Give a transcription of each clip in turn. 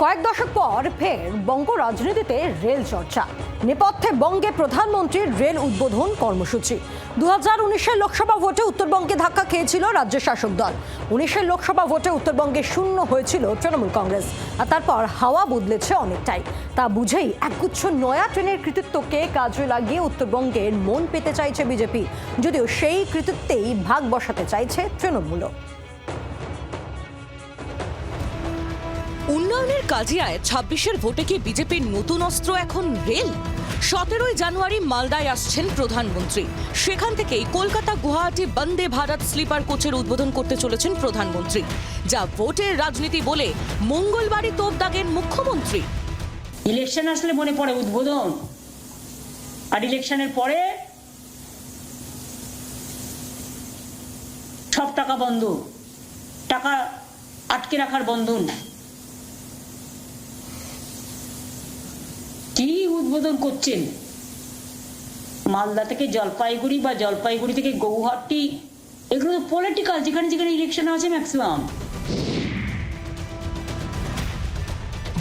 কয়েক দশক পর ফের বঙ্গ রাজনীতিতে রেল চর্চা। নেপথ্যে বঙ্গে প্রধানমন্ত্রীর রেল উদ্বোধন কর্মসূচি। 2019-এর লোকসভা ভোটে উত্তরবঙ্গে ধাক্কা খেয়েছিল রাজ্য শাসক দল। 19-এর লোকসভা ভোটে উত্তরবঙ্গে শূন্য হয়েছিল তৃণমূল কংগ্রেস। আর তারপর হাওয়া বদলেছে অনেকটাই। তা বুঝেই একগুচ্ছ নয়া ট্রেনের কৃতিত্বকে কাজে লাগিয়ে উত্তরবঙ্গের মন পেতে চাইছে বিজেপি, যদিও সেই কৃতিত্বেই ভাগ বসাতে চাইছে তৃণমূলও। উন্নয়নের কাজিয়ায় 26-এর ভোটে কি বিজেপির নতুন অস্ত্র এখন রেল? 17ই জানুয়ারি মালদায় আসছেন প্রধানমন্ত্রী। সেখান থেকেই কলকাতা গুয়াহাটি বন্দে ভারত স্লিপার কোচের উদ্বোধন করতে চলেছেন প্রধানমন্ত্রী, যা ভোটের রাজনীতি বলে মঙ্গলবারই তোপ দাগেন মুখ্যমন্ত্রী। ইলেকশন আসলে মনে পড়ে উদ্বোধন, আর ইলেকশনের পরে সব টাকা বন্ধ, টাকা আটকে রাখার বন্ধন। কি উদ্বোধন করছেন? মালদা থেকে জলপাইগুড়ি বা জলপাইগুড়ি থেকে গৌহাটি, এগুলো তো পলিটিক্যাল, যেখানে যেখানে ইলেকশন আছে ম্যাক্সিমাম।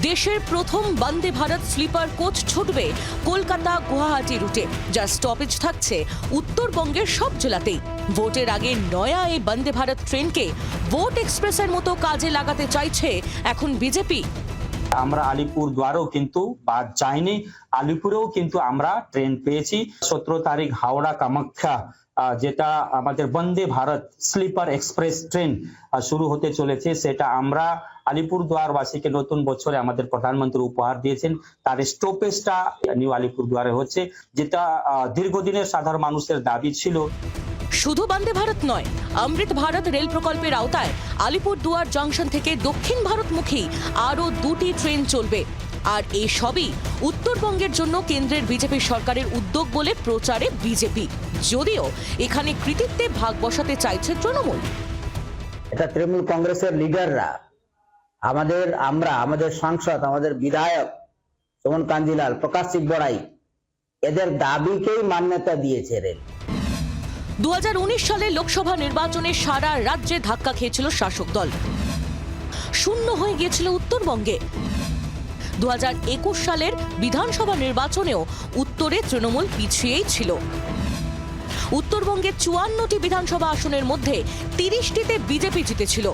দেশের প্রথম বন্দে ভারত স্লিপার কোচ ছুটবে কলকাতা গুয়াহাটি রুটে, যার স্টপেজ থাকছে উত্তরবঙ্গের সব জেলাতেই। ভোটের আগে নয়া এই বন্দে ভারত ট্রেনকে ভোট এক্সপ্রেসের মতো কাজে লাগাতে চাইছে এখন বিজেপি। আমরা আলিপুর দুয়ারেও কিন্তু বাদ যায়নি, আলিপুরেও কিন্তু আমরা ট্রেন পেয়েছি। 17 তারিখ হাওড়া কামাখ্যা যেটা আমাদের Vande Bharat sleeper express train শুরু হতে চলেছে, সেটা আমরা আলিপুর দুয়ারবাসীকে নতুন বছরে আমাদের প্রধানমন্ত্রী উপহার দিয়েছেন। তার স্টপেজটা নিউ আলিপুর দুয়ারে হচ্ছে, যেটা দীর্ঘদিনের সাধারণ মানুষের দাবি ছিল। শুধু বন্দে ভারত নয়, অমৃত ভারত রেল প্রকল্পের আওতায় আলিপুরদুয়ার জংশন থেকে দক্ষিণ ভারতমুখী আরও 2টি ট্রেন চলবে। আর এই সবই উত্তরবঙ্গের জন্য কেন্দ্রের বিজেপি সরকারের উদ্যোগ বলে প্রচারে বিজেপি, যদিও এখানে কৃতিত্বে ভাগ বসাতে চাইছে তৃণমূল। এটা তৃণমূল কংগ্রেসের লিডাররা, আমাদের সাংসদ, আমাদের বিধায়ক সুমন কাঞ্জিলাল, প্রকাশ সিং বড়াই, এদের দাবিকেই মান্যতা দিয়েছে রেল। 2019 সালে লোকসভা নির্বাচনে সারা রাজ্যে ধাক্কা খেয়েছিল শাসক দল, শূন্য হয়ে গিয়েছিল উত্তরবঙ্গে। 2021 সালের বিধানসভা নির্বাচনেও উত্তরে তৃণমূল পিছিয়েই ছিল। উত্তরবঙ্গের 54টি বিধানসভা আসনের মধ্যে 30টিতে বিজেপি জিতেছিল।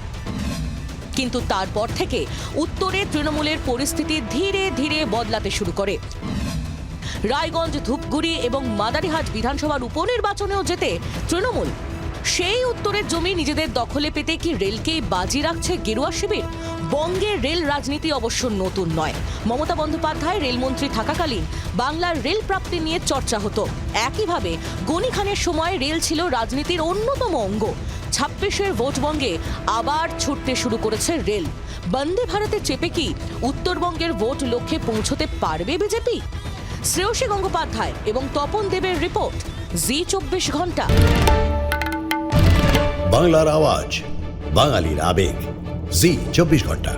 কিন্তু তারপর থেকে উত্তরে তৃণমূলের পরিস্থিতি ধীরে ধীরে বদলাতে শুরু করে। রায়গঞ্জ, ধূপগুড়ি এবং মাদারিহাট বিধানসভার উপনির্বাচনেও জেতে তৃণমূল। সেই উত্তরের জমি নিজেদের দখলে পেতে কি রেলকেই বাজি রাখছে গেরুয়া শিবির? বঙ্গের রেল রাজনীতি অবশ্য নতুন নয়। মমতা বন্দ্যোপাধ্যায় রেলমন্ত্রী থাকাকালীন বাংলার রেল প্রাপ্তি নিয়ে চর্চা হতো। একইভাবে গনি খানের সময় রেল ছিল রাজনীতির অন্যতম অঙ্গ। 26-এর ভোটবঙ্গে আবার ছুটতে শুরু করেছে রেল। বন্দে ভারতে চেপে কি উত্তরবঙ্গের ভোট লক্ষ্যে পৌঁছতে পারবে বিজেপি? শ্রেয়সী গঙ্গোপাধ্যায় এবং তপন দেবের রিপোর্ট, জি24 ঘন্টা। বাংলার আওয়াজ, বাঙালির আবেগ, জি24 ঘন্টা।